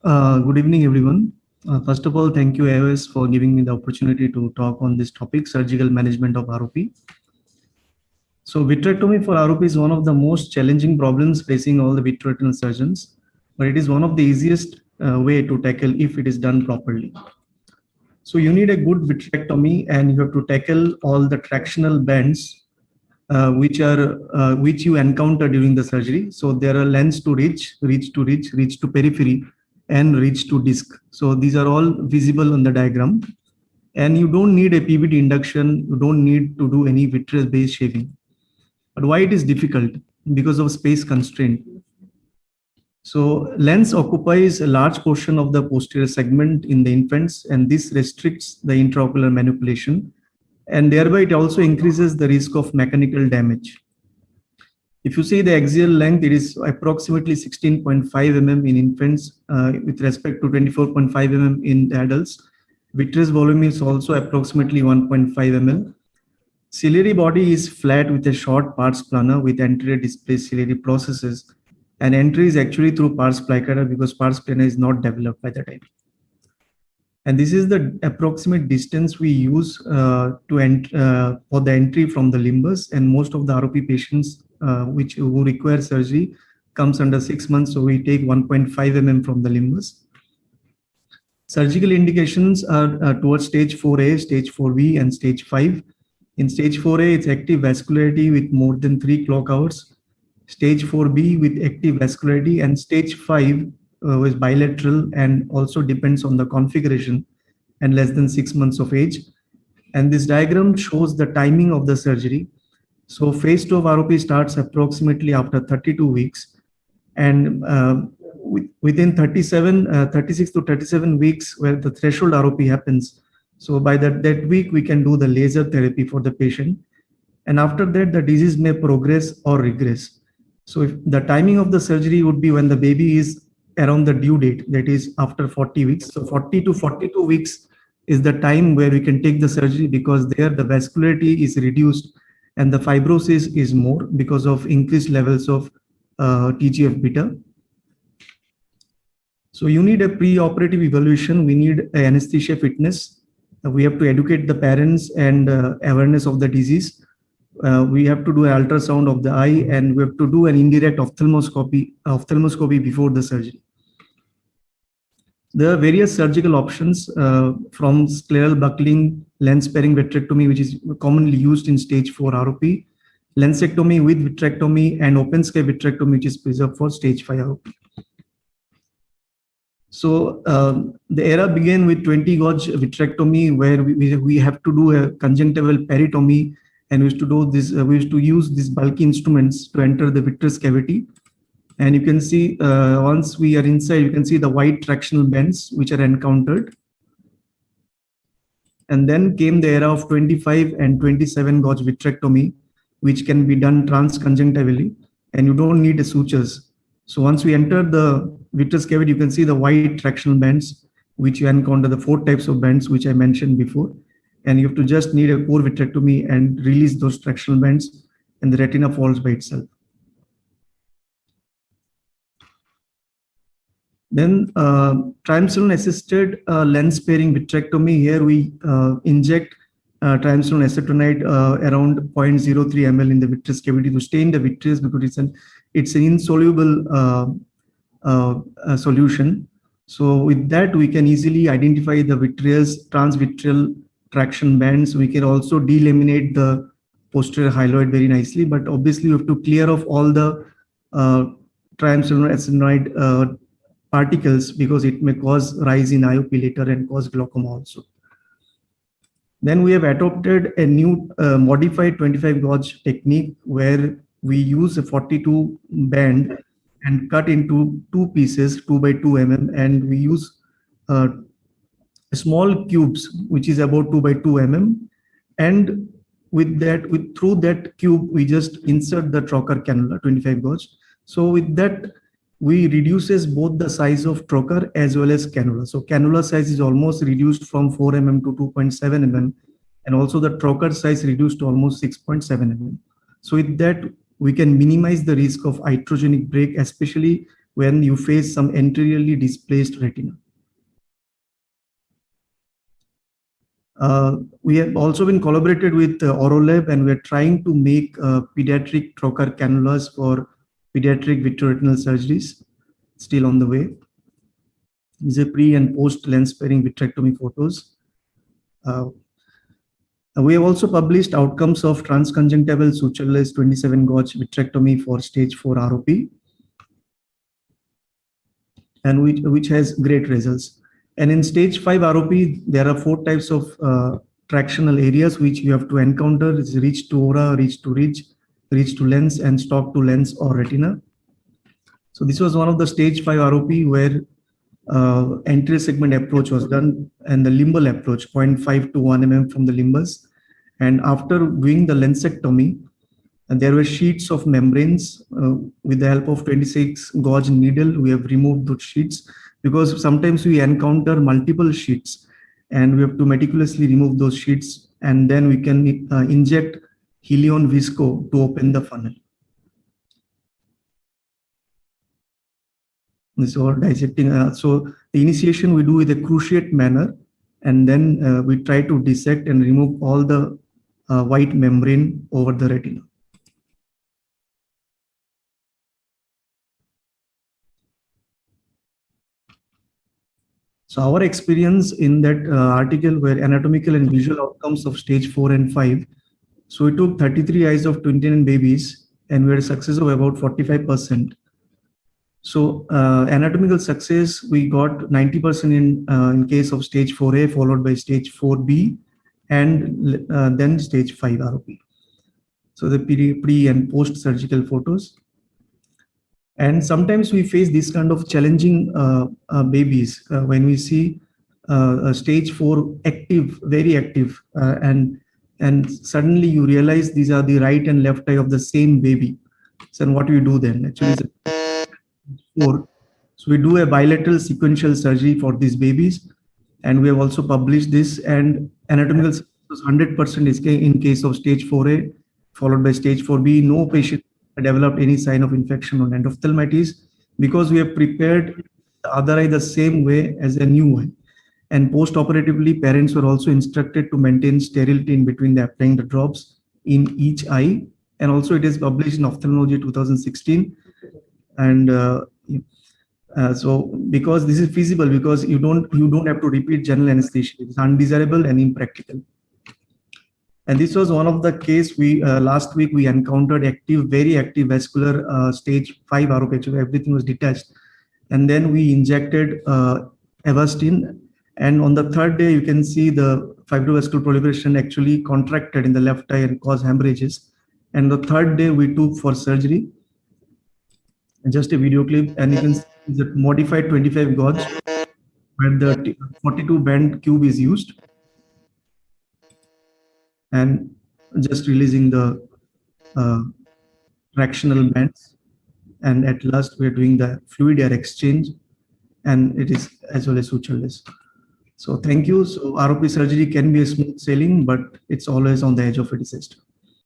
Good evening, everyone. First of all, thank you, AOS, for giving me the opportunity to talk on this topic, surgical management of ROP. So, vitrectomy for ROP is one of the most challenging problems facing all the vitreoretinal surgeons, but it is one of the easiest way to tackle if it is done properly. So, you need a good vitrectomy, and you have to tackle all the tractional bands which you encounter during the surgery. So there are lens to ridge, ridge to ridge, ridge to periphery, and ridge to disc. So these are all visible on the diagram. And you don't need a PVD induction. You don't need to do any vitreous-based shaving. But why it is difficult? Because of space constraint. So lens occupies a large portion of the posterior segment in the infants, and this restricts the intraocular manipulation, and thereby it also increases the risk of mechanical damage. If you see the axial length, it is approximately 16.5 mm in infants with respect to 24.5 mm in adults. Vitreous volume is also approximately 1.5 mm. Ciliary body is flat with a short pars plana with anterior displaced ciliary processes. And entry is actually through pars plica because pars plana is not developed by the time. And this is the approximate distance we use for the entry from the limbus. And most of the ROP patients who require surgery comes under 6 months. So we take 1.5 mm from the limbus. Surgical indications are towards stage 4A, stage 4B, and stage 5. In stage 4A, it's active vascularity with more than 3 clock hours. Stage 4B with active vascularity, and stage 5 is bilateral and also depends on the configuration and less than 6 months of age. And this diagram shows the timing of the surgery. So phase 2 of ROP starts approximately after 32 weeks. And within 36 to 37 weeks where the threshold ROP happens. So by that week, we can do the laser therapy for the patient. And after that, the disease may progress or regress. So if the timing of the surgery would be when the baby is around the due date, that is after 40 weeks. So 40 to 42 weeks is the time where we can take the surgery because there the vascularity is reduced and the fibrosis is more because of increased levels of TGF beta. So you need a pre-operative evaluation. We need anesthesia fitness. We have to educate the parents and awareness of the disease. We have to do an ultrasound of the eye, and we have to do an indirect ophthalmoscopy before the surgery. There are various surgical options from scleral buckling, lens sparing vitrectomy, which is commonly used in stage 4 ROP, lensectomy with vitrectomy, and open sky vitrectomy, which is preserved for stage 5 ROP. So the era began with 20 gauge vitrectomy, where we have to do a conjunctival peritomy, and we used to do this. We used to use these bulky instruments to enter the vitreous cavity. And you can see once we are inside, you can see the white tractional bands which are encountered. And then came the era of 25 and 27 gauge vitrectomy, which can be done transconjunctivally, and you don't need sutures. So once we enter the vitreous cavity, you can see the white tractional bands, which you encounter the 4 types of bands, which I mentioned before. And you have to just need a core vitrectomy and release those tractional bands, and the retina falls by itself. Then triamcinolone assisted lens sparing vitrectomy. Here we inject triamcinolone acetonide around 0.03 ml in the vitreous cavity to stain the vitreous because it's an insoluble solution. So with that, we can easily identify the vitreous transvitreal traction bands. We can also delaminate the posterior hyaloid very nicely, but obviously we have to clear off all the triamcinolone acetonide particles because it may cause rise in IOP later and cause glaucoma also. Then we have adopted a new modified 25 gauge technique where we use a 42 band and cut into 2 pieces, 2 by 2 mm, and we use small cubes, which is about 2 by 2 mm. And through that cube, we just insert the trocar cannula, 25 gauge. So with that, we reduces both the size of trocar as well as cannula. So cannula size is almost reduced from 4 mm to 2.7 mm, and also the trocar size reduced to almost 6.7 mm. So with that, we can minimize the risk of iatrogenic break, especially when you face some anteriorly displaced retina. We have also been collaborated with Orolab, and we're trying to make pediatric trocar cannulas for pediatric vitreoretinal surgeries, still on the way. These are pre and post lens sparing vitrectomy photos. We have also published outcomes of transconjunctival sutureless 27 gauge vitrectomy for stage 4 ROP, and which has great results. And in stage 5 ROP, there are 4 types of tractional areas which you have to encounter. It's reach to ora, reach to ridge, reach to lens, and stalk to lens or retina. So this was one of the stage 5 ROP where anterior segment approach was done, and the limbal approach 0.5 to 1 mm from the limbus. And after doing the lensectomy, there were sheets of membranes. With the help of 26 gauge needle, we have removed those sheets, because sometimes we encounter multiple sheets and we have to meticulously remove those sheets, and then we can inject Helion Visco to open the funnel. So dissecting, so the initiation we do with a cruciate manner, and then we try to dissect and remove all the white membrane over the retina. So our experience in that article were anatomical and visual outcomes of stage 4 and 5. So we took 33 eyes of 29 babies, and we had a success of about 45%. So anatomical success, we got 90% in case of stage 4A, followed by stage 4B, and then stage 5 ROP. So the pre and post surgical photos. And sometimes we face this kind of challenging babies when we see stage 4 active, very active, and suddenly you realize these are the right and left eye of the same baby. So what do you do then? Actually, 4. So we do a bilateral sequential surgery for these babies, and we have also published this. And anatomical success 100% is in case of stage 4A, followed by stage 4B. No patient developed any sign of infection on endophthalmitis, because we have prepared the other eye the same way as a new eye. And post-operatively, parents were also instructed to maintain sterility in between the applying the drops in each eye. And also it is published in Ophthalmology 2016. And so because this is feasible, because you don't have to repeat general anesthesia. It's undesirable and impractical. And this was one of the case we last week we encountered active, very active vascular stage 5 ROP. Everything was detached, and then we injected Avastin, and on the 3rd day you can see the fibrovascular proliferation actually contracted in the left eye and caused hemorrhages. And the 3rd day we took for surgery. And just a video clip, and you can see the modified 25 gauge where the 42 band cube is used, and just releasing the fractional bands. And at last we are doing the fluid air exchange, and it is as well as sutureless. So thank you. So ROP surgery can be a smooth sailing, but it's always on the edge of a disaster.